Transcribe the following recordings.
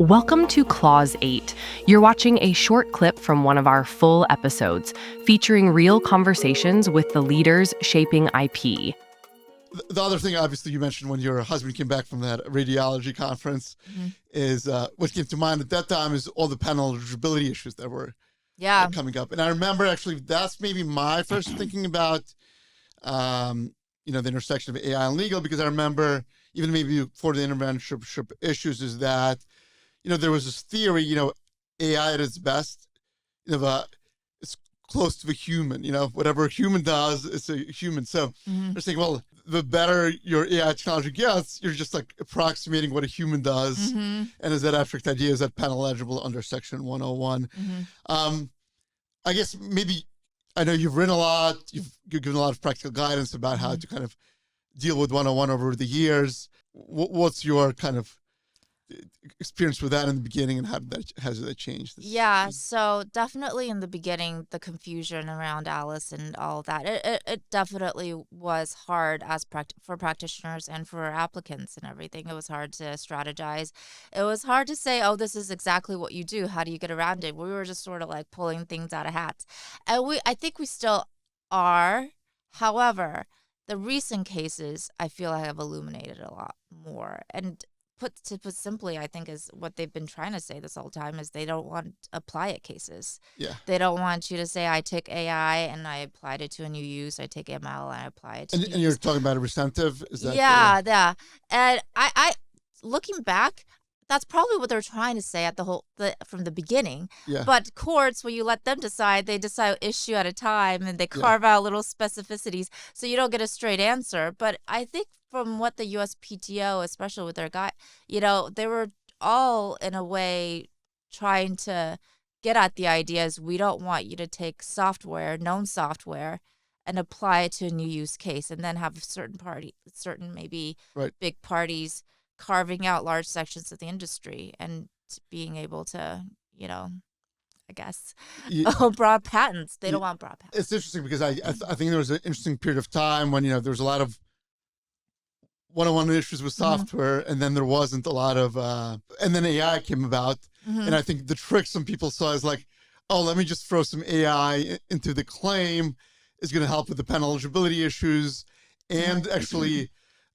Welcome to Clause 8. You're watching a short clip from one of our full episodes, featuring real conversations with the leaders shaping IP. The other thing, obviously, you mentioned when your husband came back from that radiology conference is what came to mind at that time is all the panel eligibility issues that were coming up. And I remember, actually, that's maybe my first thinking about, the intersection of AI and legal, because I remember, even maybe before the interventionship issues, is that there was this theory, AI at its best, it's close to a human, whatever a human does, it's a human. So they're saying, well, the better your AI technology gets, you're just like approximating what a human does. And is that abstract idea, is that panel eligible under section 101? I guess maybe, I know you've written a lot, you've given a lot of practical guidance about how to kind of deal with 101 over the years. What's your kind of experience with that in the beginning, and has that changed? So definitely in the beginning, the confusion around Alice and all of that, it definitely was hard as for practitioners and for applicants and everything. It was hard to strategize. It was hard to say, oh, this is exactly what you do. How do you get around it? We were just sort of like pulling things out of hats. And I think we still are. However, the recent cases, I feel I have illuminated a lot more. And to put simply, I think is what they've been trying to say this whole time is they don't want apply it cases. Yeah. They don't want you to say, I took AI and I applied it to a new use. I take ML and I apply it to and you're talking about a recentive? Is that yeah. And I looking back, that's probably what they're trying to say at from the beginning. Yeah. But courts, when you let them decide, they decide issue at a time and they carve out little specificities so you don't get a straight answer. But I think from what the USPTO, especially with their guy, they were all in a way trying to get at the ideas. We don't want you to take known software, and apply it to a new use case, and then have certain maybe big parties carving out large sections of the industry and being able to, I guess, broad patents. They don't want broad patents. It's interesting because I think there was an interesting period of time when, there was a lot of one-on-one issues with software, and then there wasn't a lot of, and then AI came about. And I think the trick some people saw is like, oh, let me just throw some AI into the claim, is going to help with the panel eligibility issues. And actually,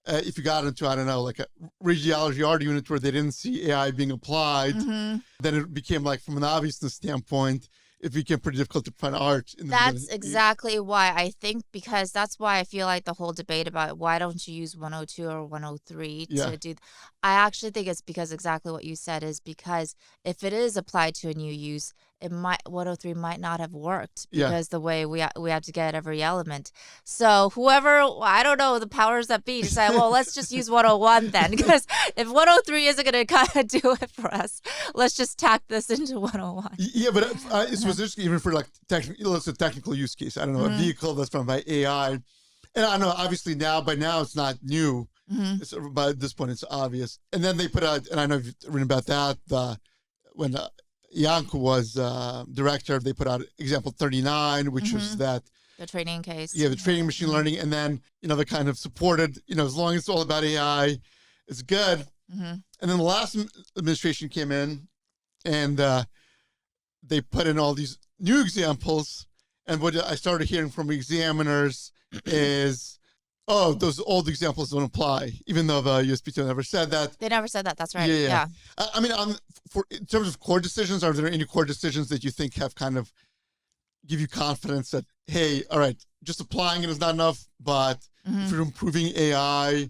if you got into, I don't know, like a radiology argument where they didn't see AI being applied, then it became like, from an obviousness standpoint, it became pretty difficult to find art. That's exactly why I think, because that's why I feel like the whole debate about why don't you use 102 or 103 to do. I actually think it's because exactly what you said is because if it is applied to a new use, 103 might not have worked because the way we have to get every element. So whoever, I don't know, the powers that be decide, well, let's just use 101 then, because if 103 isn't going to kind of do it for us, let's just tack this into 101. Yeah, but it was interesting even for like let's say technical use case. I don't know, a vehicle that's run by AI. And I know obviously by now it's not new. But at this point it's obvious. And then they put out, and I know you've written about that, when Yanko was director, they put out example 39, which is that the training case. Yeah, the training machine learning, and then they kind of supported, as long as it's all about AI, it's good. And then the last administration came in, and they put in all these new examples. And what I started hearing from examiners is, oh, those old examples don't apply, even though the USPTO never said that. They never said that. That's right. Yeah. I mean, in terms of court decisions, are there any court decisions that you think have kind of give you confidence that, hey, all right, just applying it is not enough, but if you're improving AI,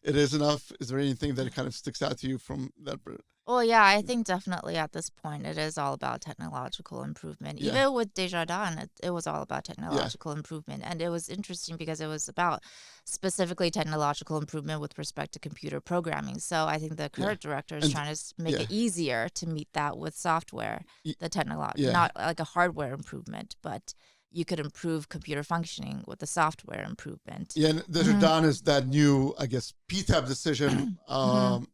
it is enough? Is there anything that kind of sticks out to you from that? Well, yeah, I think definitely at this point it is all about technological improvement. Even with Desjardins, it was all about technological improvement. And it was interesting because it was about specifically technological improvement with respect to computer programming. So I think the current director is trying to make it easier to meet that with software, the technology, not like a hardware improvement, but you could improve computer functioning with the software improvement. Yeah, and Desjardins is that new, I guess, PTAB decision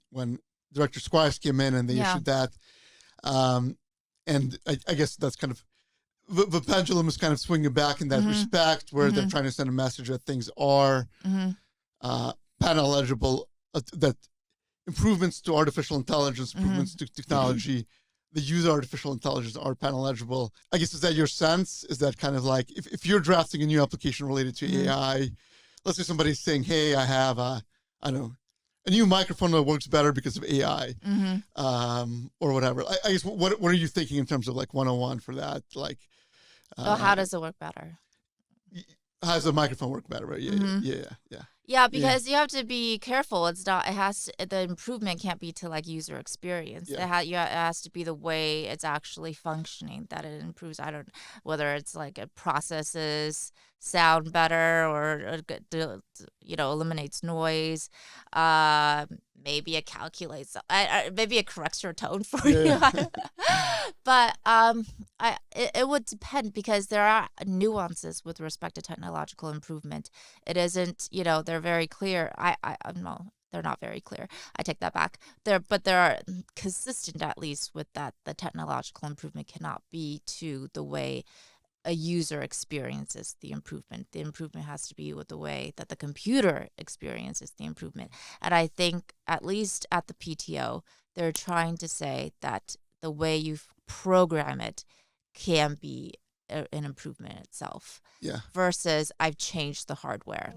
when Director Squires came in and they issued that. And I guess that's kind of, the pendulum is kind of swinging back in that respect, where they're trying to send a message that things are panel eligible, that improvements to artificial intelligence, improvements to technology, the use of artificial intelligence are panel eligible. I guess, is that your sense? Is that kind of like, if you're drafting a new application related to AI, let's say somebody's saying, hey, I have, I don't know, a new microphone that works better because of AI, or whatever. I guess, what are you thinking in terms of like 101 for that? Like, how does it work better? How does the microphone work better? Right? Yeah. Yeah, because you have to be careful. It's not. It has to, the improvement can't be to like user experience. Yeah. It has to be the way it's actually functioning that it improves. I don't whether it's like it processes sound better or eliminates noise. Maybe it calculates. Maybe it corrects your tone for you. But it would depend because there are nuances with respect to technological improvement. It isn't, they're very clear. No, they're not very clear. I take that back. But there are consistent, at least, with that. The technological improvement cannot be to the way a user experiences the improvement. The improvement has to be with the way that the computer experiences the improvement. And I think, at least at the PTO, they're trying to say that the way you program it can be an improvement itself. Yeah. Versus I've changed the hardware.